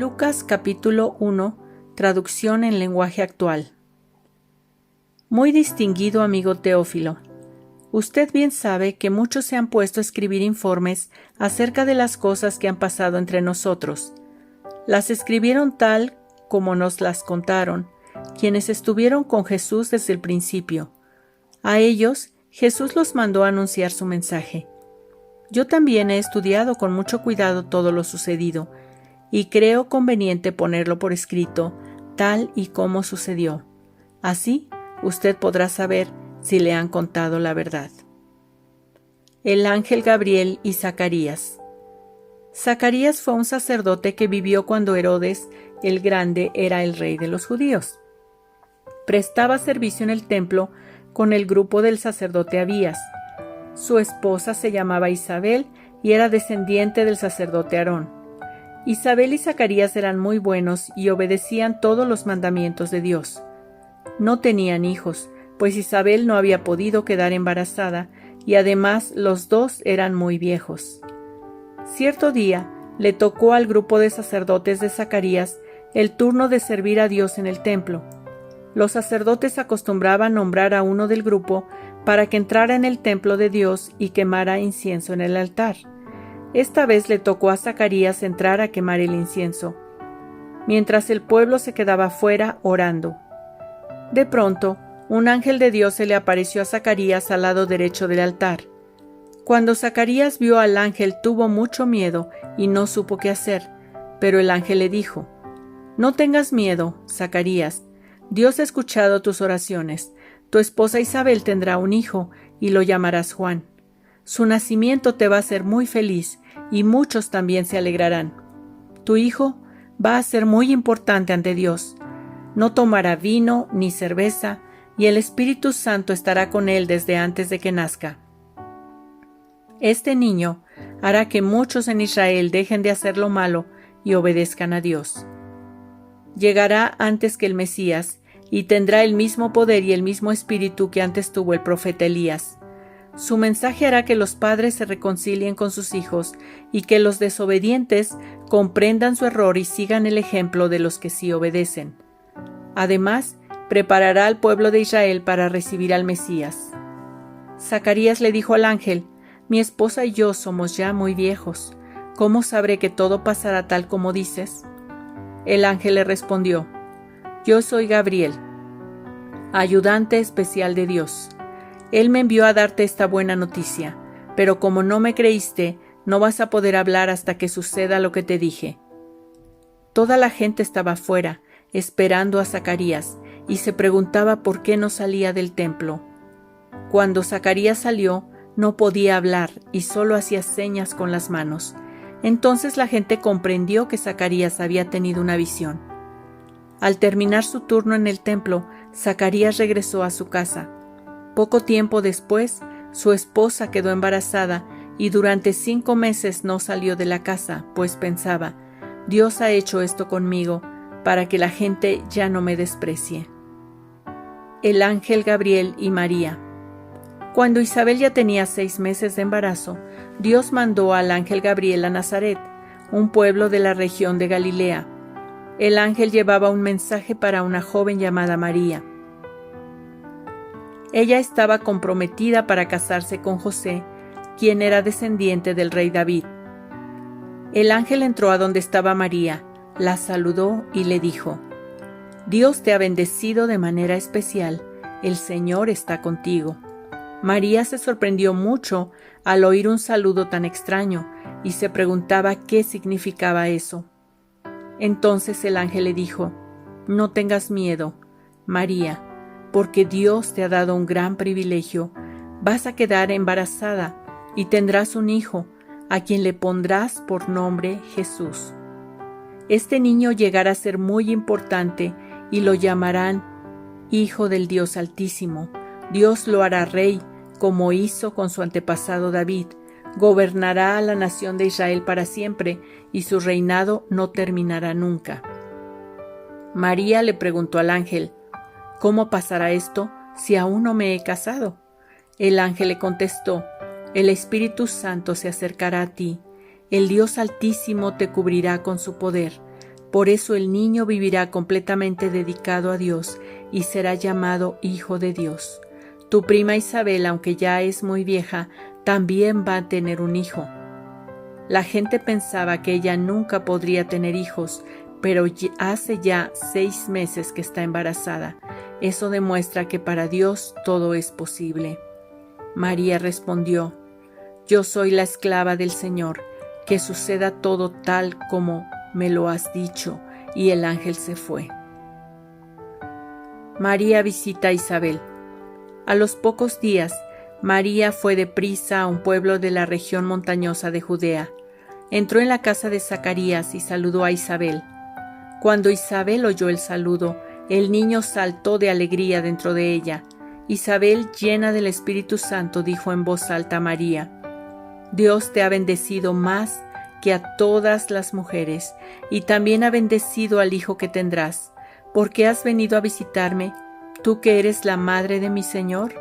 Lucas capítulo 1, traducción en lenguaje actual. Muy distinguido amigo Teófilo, usted bien sabe que muchos se han puesto a escribir informes acerca de las cosas que han pasado entre nosotros. Las escribieron tal como nos las contaron, quienes estuvieron con Jesús desde el principio. A ellos, Jesús los mandó a anunciar su mensaje. Yo también he estudiado con mucho cuidado todo lo sucedido, y creo conveniente ponerlo por escrito, tal y como sucedió. Así, usted podrá saber si le han contado la verdad. El ángel Gabriel y Zacarías. Zacarías fue un sacerdote que vivió cuando Herodes el Grande era el rey de los judíos. Prestaba servicio en el templo con el grupo del sacerdote Abías. Su esposa se llamaba Isabel y era descendiente del sacerdote Aarón. Isabel y Zacarías eran muy buenos y obedecían todos los mandamientos de Dios. No tenían hijos, pues Isabel no había podido quedar embarazada y además los dos eran muy viejos. Cierto día le tocó al grupo de sacerdotes de Zacarías el turno de servir a Dios en el templo. Los sacerdotes acostumbraban nombrar a uno del grupo para que entrara en el templo de Dios y quemara incienso en el altar. Esta vez le tocó a Zacarías entrar a quemar el incienso, mientras el pueblo se quedaba fuera orando. De pronto, un ángel de Dios se le apareció a Zacarías al lado derecho del altar. Cuando Zacarías vio al ángel tuvo mucho miedo y no supo qué hacer, pero el ángel le dijo: «No tengas miedo, Zacarías, Dios ha escuchado tus oraciones. Tu esposa Isabel tendrá un hijo y lo llamarás Juan. Su nacimiento te va a hacer muy feliz y muchos también se alegrarán. Tu hijo va a ser muy importante ante Dios. No tomará vino ni cerveza y el Espíritu Santo estará con él desde antes de que nazca. Este niño hará que muchos en Israel dejen de hacer lo malo y obedezcan a Dios. Llegará antes que el Mesías y tendrá el mismo poder y el mismo espíritu que antes tuvo el profeta Elías. Su mensaje hará que los padres se reconcilien con sus hijos y que los desobedientes comprendan su error y sigan el ejemplo de los que sí obedecen. Además, preparará al pueblo de Israel para recibir al Mesías». Zacarías le dijo al ángel: «Mi esposa y yo somos ya muy viejos. ¿Cómo sabré que todo pasará tal como dices?» El ángel le respondió: «Yo soy Gabriel, ayudante especial de Dios. Él me envió a darte esta buena noticia, pero como no me creíste, no vas a poder hablar hasta que suceda lo que te dije». Toda la gente estaba fuera, esperando a Zacarías, y se preguntaba por qué no salía del templo. Cuando Zacarías salió, no podía hablar y solo hacía señas con las manos. Entonces la gente comprendió que Zacarías había tenido una visión. Al terminar su turno en el templo, Zacarías regresó a su casa. Poco tiempo después, su esposa quedó embarazada y durante 5 meses no salió de la casa, pues pensaba: «Dios ha hecho esto conmigo para que la gente ya no me desprecie». El ángel Gabriel y María. Cuando Isabel ya tenía 6 meses de embarazo, Dios mandó al ángel Gabriel a Nazaret, un pueblo de la región de Galilea. El ángel llevaba un mensaje para una joven llamada María. Ella estaba comprometida para casarse con José, quien era descendiente del rey David. El ángel entró a donde estaba María, la saludó y le dijo: «Dios te ha bendecido de manera especial, el Señor está contigo». María se sorprendió mucho al oír un saludo tan extraño y se preguntaba qué significaba eso. Entonces el ángel le dijo: «No tengas miedo, María, porque Dios te ha dado un gran privilegio. Vas a quedar embarazada y tendrás un hijo, a quien le pondrás por nombre Jesús. Este niño llegará a ser muy importante y lo llamarán Hijo del Dios Altísimo. Dios lo hará rey, como hizo con su antepasado David. Gobernará a la nación de Israel para siempre, y su reinado no terminará nunca». María le preguntó al ángel: «¿Cómo pasará esto si aún no me he casado?» El ángel le contestó: «El Espíritu Santo se acercará a ti, el Dios Altísimo te cubrirá con su poder. Por eso el niño vivirá completamente dedicado a Dios y será llamado Hijo de Dios. Tu prima Isabel, aunque ya es muy vieja, también va a tener un hijo. La gente pensaba que ella nunca podría tener hijos, pero hace ya 6 meses que está embarazada. Eso demuestra que para Dios todo es posible. María respondió: Yo soy la esclava del Señor, que suceda todo tal como me lo has dicho. Y el ángel se fue. María visita a Isabel. A los pocos días, María fue deprisa a un pueblo de la región montañosa de Judea. Entró en la casa de Zacarías y saludó a Isabel. Cuando Isabel oyó el saludo, el niño saltó de alegría dentro de ella. Isabel, llena del Espíritu Santo, dijo en voz alta a María: Dios te ha bendecido más que a todas las mujeres, y también ha bendecido al hijo que tendrás. ¿Por qué has venido a visitarme, tú que eres la madre de mi Señor?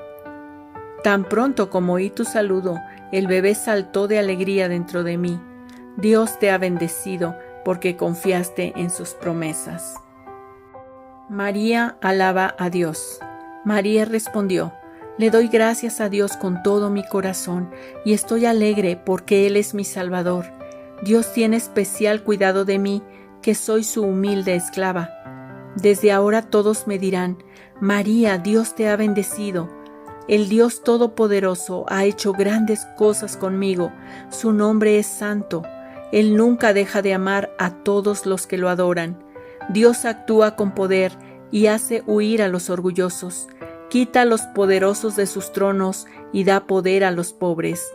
Tan pronto como oí tu saludo, el bebé saltó de alegría dentro de mí. Dios te ha bendecido porque confiaste en sus promesas. María alaba a Dios. María respondió: Le doy gracias a Dios con todo mi corazón y estoy alegre porque Él es mi Salvador. Dios tiene especial cuidado de mí, que soy su humilde esclava. Desde ahora todos me dirán: María, Dios te ha bendecido. El Dios Todopoderoso ha hecho grandes cosas conmigo. Su nombre es santo. Él nunca deja de amar a todos los que lo adoran. Dios actúa con poder y hace huir a los orgullosos. Quita a los poderosos de sus tronos y da poder a los pobres.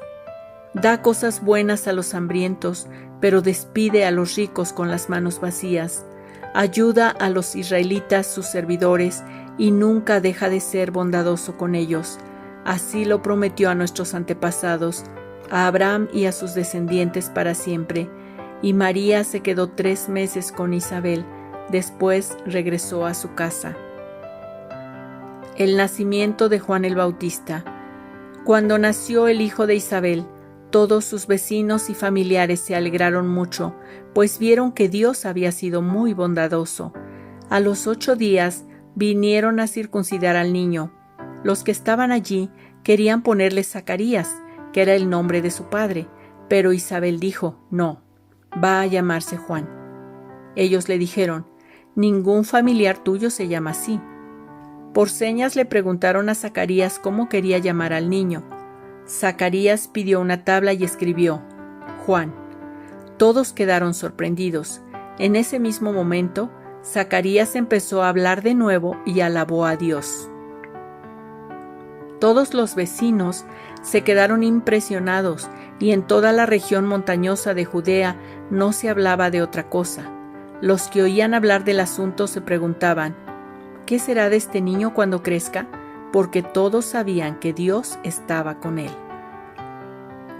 Da cosas buenas a los hambrientos, pero despide a los ricos con las manos vacías. Ayuda a los israelitas, sus servidores, y nunca deja de ser bondadoso con ellos. Así lo prometió a nuestros antepasados, a Abraham y a sus descendientes para siempre. Y María se quedó 3 meses con Isabel, después regresó a su casa. El nacimiento de Juan el Bautista. Cuando nació el hijo de Isabel, todos sus vecinos y familiares se alegraron mucho, pues vieron que Dios había sido muy bondadoso. A los 8 días vinieron a circuncidar al niño. Los que estaban allí querían ponerle Zacarías, que era el nombre de su padre, pero Isabel dijo: No, va a llamarse Juan. Ellos le dijeron: Ningún familiar tuyo se llama así. Por señas le preguntaron a Zacarías cómo quería llamar al niño. Zacarías pidió una tabla y escribió: Juan. Todos quedaron sorprendidos. En ese mismo momento, Zacarías empezó a hablar de nuevo y alabó a Dios. Todos los vecinos se quedaron impresionados y en toda la región montañosa de Judea no se hablaba de otra cosa. Los que oían hablar del asunto se preguntaban: ¿qué será de este niño cuando crezca? Porque todos sabían que Dios estaba con él.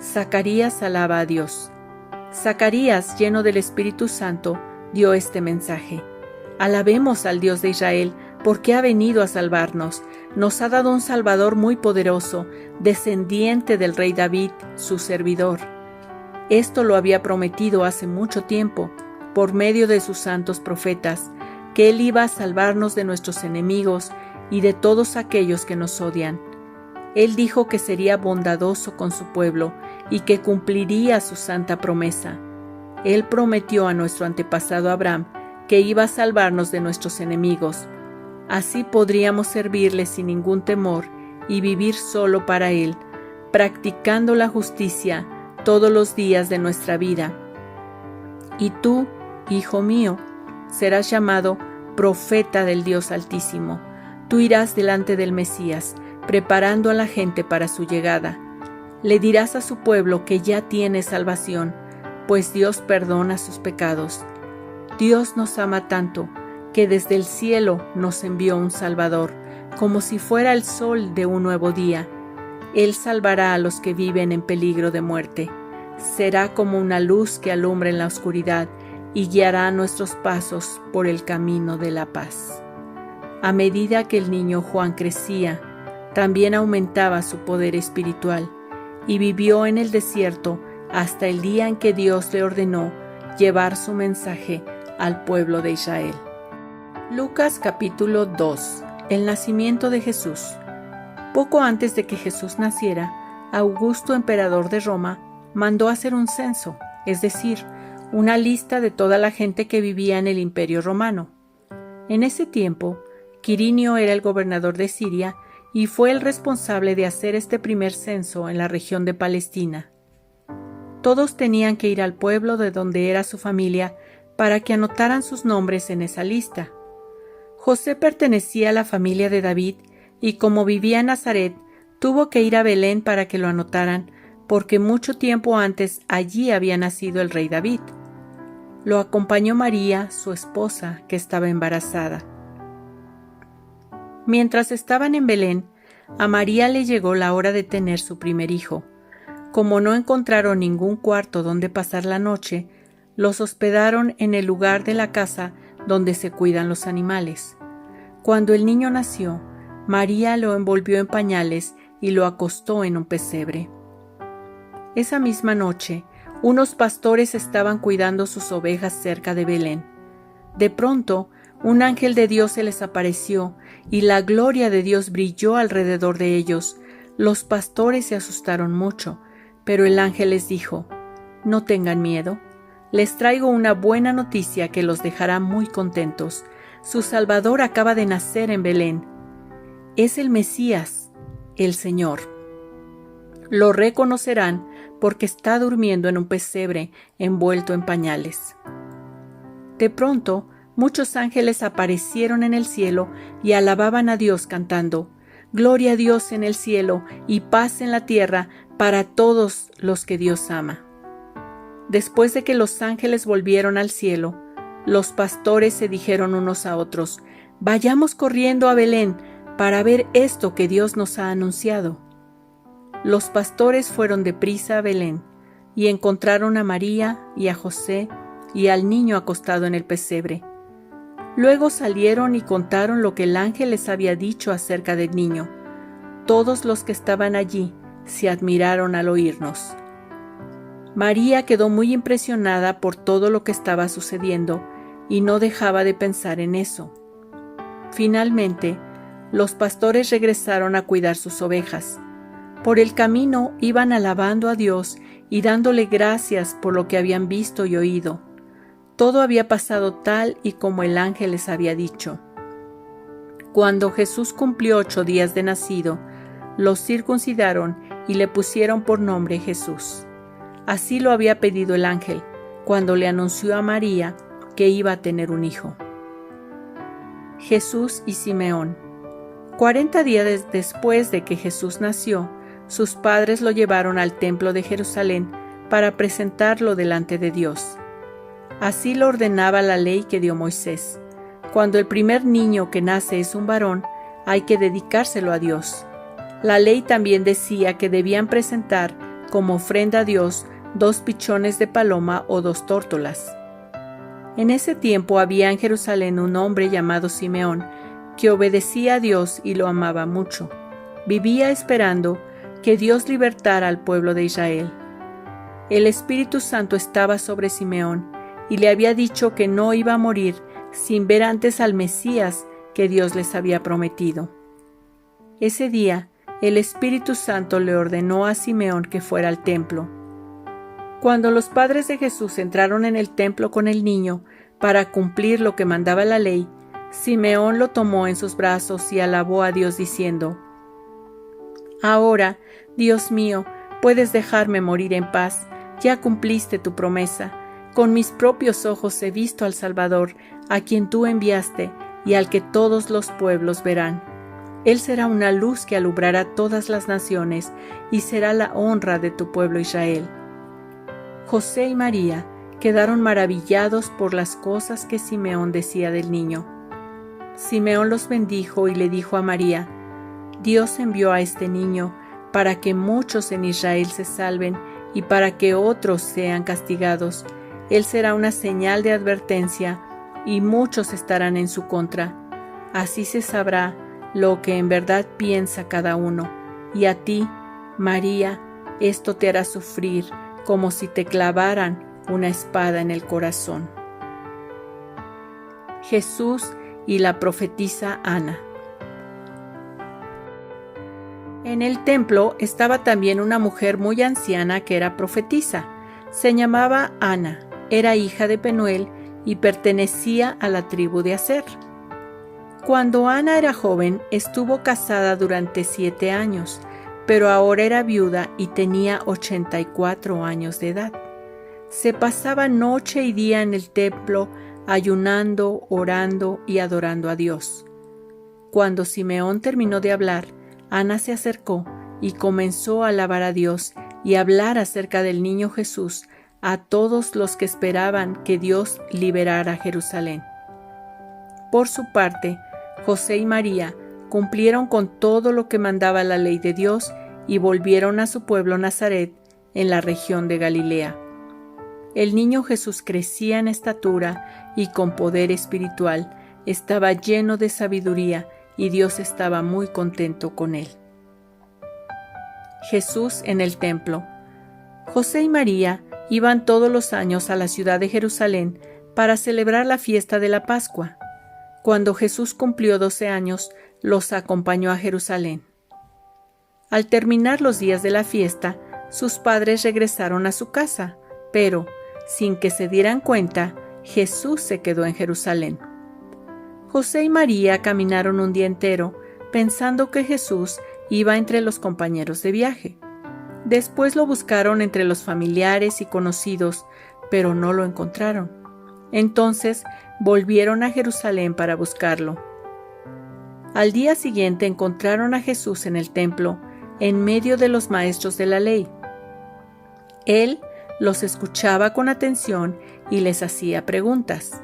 Zacarías alaba a Dios. Zacarías, lleno del Espíritu Santo, dio este mensaje: Alabemos al Dios de Israel, porque ha venido a salvarnos. Nos ha dado un Salvador muy poderoso, descendiente del rey David, su servidor. Esto lo había prometido hace mucho tiempo, por medio de sus santos profetas, que Él iba a salvarnos de nuestros enemigos y de todos aquellos que nos odian. Él dijo que sería bondadoso con su pueblo y que cumpliría su santa promesa. Él prometió a nuestro antepasado Abraham que iba a salvarnos de nuestros enemigos. Así podríamos servirle sin ningún temor y vivir solo para Él, practicando la justicia todos los días de nuestra vida. Y tú, hijo mío, serás llamado profeta del Dios Altísimo. Tú irás delante del Mesías, preparando a la gente para su llegada. Le dirás a su pueblo que ya tiene salvación, pues Dios perdona sus pecados. Dios nos ama tanto que desde el cielo nos envió un Salvador, como si fuera el sol de un nuevo día. Él salvará a los que viven en peligro de muerte. Será como una luz que alumbra en la oscuridad y guiará nuestros pasos por el camino de la paz. A medida que el niño Juan crecía, también aumentaba su poder espiritual y vivió en el desierto hasta el día en que Dios le ordenó llevar su mensaje al pueblo de Israel. Lucas capítulo 2. El nacimiento de Jesús. Poco antes de que Jesús naciera, Augusto, emperador de Roma, mandó hacer un censo, es decir, una lista de toda la gente que vivía en el Imperio Romano. En ese tiempo, Quirinio era el gobernador de Siria y fue el responsable de hacer este primer censo en la región de Palestina. Todos tenían que ir al pueblo de donde era su familia para que anotaran sus nombres en esa lista. José pertenecía a la familia de David y como vivía en Nazaret, tuvo que ir a Belén para que lo anotaran, porque mucho tiempo antes allí había nacido el rey David. Lo acompañó María, su esposa, que estaba embarazada. Mientras estaban en Belén, a María le llegó la hora de tener su primer hijo. Como no encontraron ningún cuarto donde pasar la noche, los hospedaron en el lugar de la casa donde se cuidan los animales. Cuando el niño nació, María lo envolvió en pañales y lo acostó en un pesebre. Esa misma noche, unos pastores estaban cuidando sus ovejas cerca de Belén. De pronto, un ángel de Dios se les apareció y la gloria de Dios brilló alrededor de ellos. Los pastores se asustaron mucho, pero el ángel les dijo: «No tengan miedo. Les traigo una buena noticia que los dejará muy contentos. Su Salvador acaba de nacer en Belén. Es el Mesías, el Señor. Lo reconocerán porque está durmiendo en un pesebre envuelto en pañales». De pronto, muchos ángeles aparecieron en el cielo y alababan a Dios cantando: «Gloria a Dios en el cielo y paz en la tierra para todos los que Dios ama». Después de que los ángeles volvieron al cielo, los pastores se dijeron unos a otros: «Vayamos corriendo a Belén para ver esto que Dios nos ha anunciado». Los pastores fueron deprisa a Belén y encontraron a María y a José y al niño acostado en el pesebre. Luego salieron y contaron lo que el ángel les había dicho acerca del niño. Todos los que estaban allí se admiraron al oírnos. María quedó muy impresionada por todo lo que estaba sucediendo y no dejaba de pensar en eso. Finalmente, los pastores regresaron a cuidar sus ovejas. Por el camino iban alabando a Dios y dándole gracias por lo que habían visto y oído. Todo había pasado tal y como el ángel les había dicho. Cuando Jesús cumplió 8 días de nacido, los circuncidaron y le pusieron por nombre Jesús. Así lo había pedido el ángel, cuando le anunció a María que iba a tener un hijo. Jesús y Simeón. 40 días después de que Jesús nació, sus padres lo llevaron al templo de Jerusalén para presentarlo delante de Dios. Así lo ordenaba la ley que dio Moisés. Cuando el primer niño que nace es un varón, hay que dedicárselo a Dios. La ley también decía que debían presentar como ofrenda a Dios 2 pichones de paloma o 2 tórtolas. En ese tiempo había en Jerusalén un hombre llamado Simeón, que obedecía a Dios y lo amaba mucho. Vivía esperando que Dios libertara al pueblo de Israel. El Espíritu Santo estaba sobre Simeón y le había dicho que no iba a morir sin ver antes al Mesías que Dios les había prometido. Ese día, el Espíritu Santo le ordenó a Simeón que fuera al templo. Cuando los padres de Jesús entraron en el templo con el niño para cumplir lo que mandaba la ley, Simeón lo tomó en sus brazos y alabó a Dios diciendo: «Ahora, Dios mío, puedes dejarme morir en paz, ya cumpliste tu promesa. Con mis propios ojos he visto al Salvador, a quien tú enviaste y al que todos los pueblos verán. Él será una luz que alumbrará todas las naciones y será la honra de tu pueblo Israel». José y María quedaron maravillados por las cosas que Simeón decía del niño. Simeón los bendijo y le dijo a María: «Dios envió a este niño para que muchos en Israel se salven y para que otros sean castigados. Él será una señal de advertencia y muchos estarán en su contra. Así se sabrá lo que en verdad piensa cada uno. Y a ti, María, esto te hará sufrir como si te clavaran una espada en el corazón». Jesús y la profetisa Ana. En el templo estaba también una mujer muy anciana que era profetisa. Se llamaba Ana, era hija de Penuel y pertenecía a la tribu de Aser. Cuando Ana era joven, estuvo casada durante 7 años, pero ahora era viuda y tenía 84 años de edad. Se pasaba noche y día en el templo, ayunando, orando y adorando a Dios. Cuando Simeón terminó de hablar, Ana se acercó y comenzó a alabar a Dios y hablar acerca del niño Jesús a todos los que esperaban que Dios liberara a Jerusalén. Por su parte, José y María cumplieron con todo lo que mandaba la ley de Dios y volvieron a su pueblo Nazaret, en la región de Galilea. El niño Jesús crecía en estatura y con poder espiritual, estaba lleno de sabiduría y Dios estaba muy contento con él. Jesús en el templo. José y María iban todos los años a la ciudad de Jerusalén para celebrar la fiesta de la Pascua. Cuando Jesús cumplió 12 años, los acompañó a Jerusalén. Al terminar los días de la fiesta, sus padres regresaron a su casa, pero, sin que se dieran cuenta, Jesús se quedó en Jerusalén. José y María caminaron un día entero, pensando que Jesús iba entre los compañeros de viaje. Después lo buscaron entre los familiares y conocidos, pero no lo encontraron. Entonces volvieron a Jerusalén para buscarlo. Al día siguiente encontraron a Jesús en el templo, en medio de los maestros de la ley. Él los escuchaba con atención y les hacía preguntas.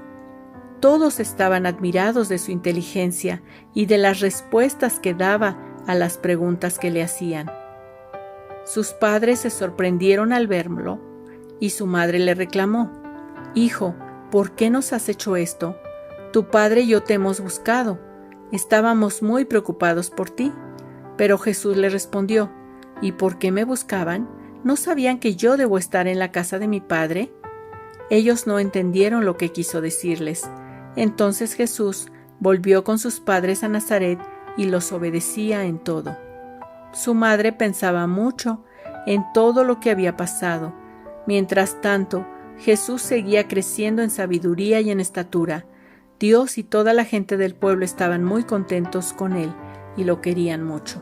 Todos estaban admirados de su inteligencia y de las respuestas que daba a las preguntas que le hacían. Sus padres se sorprendieron al verlo y su madre le reclamó: «Hijo, ¿por qué nos has hecho esto? Tu padre y yo te hemos buscado. Estábamos muy preocupados por ti». Pero Jesús le respondió: «¿Y por qué me buscaban? ¿No sabían que yo debo estar en la casa de mi padre?». Ellos no entendieron lo que quiso decirles. Entonces Jesús volvió con sus padres a Nazaret y los obedecía en todo. Su madre pensaba mucho en todo lo que había pasado. Mientras tanto, Jesús seguía creciendo en sabiduría y en estatura. Dios y toda la gente del pueblo estaban muy contentos con él y lo querían mucho.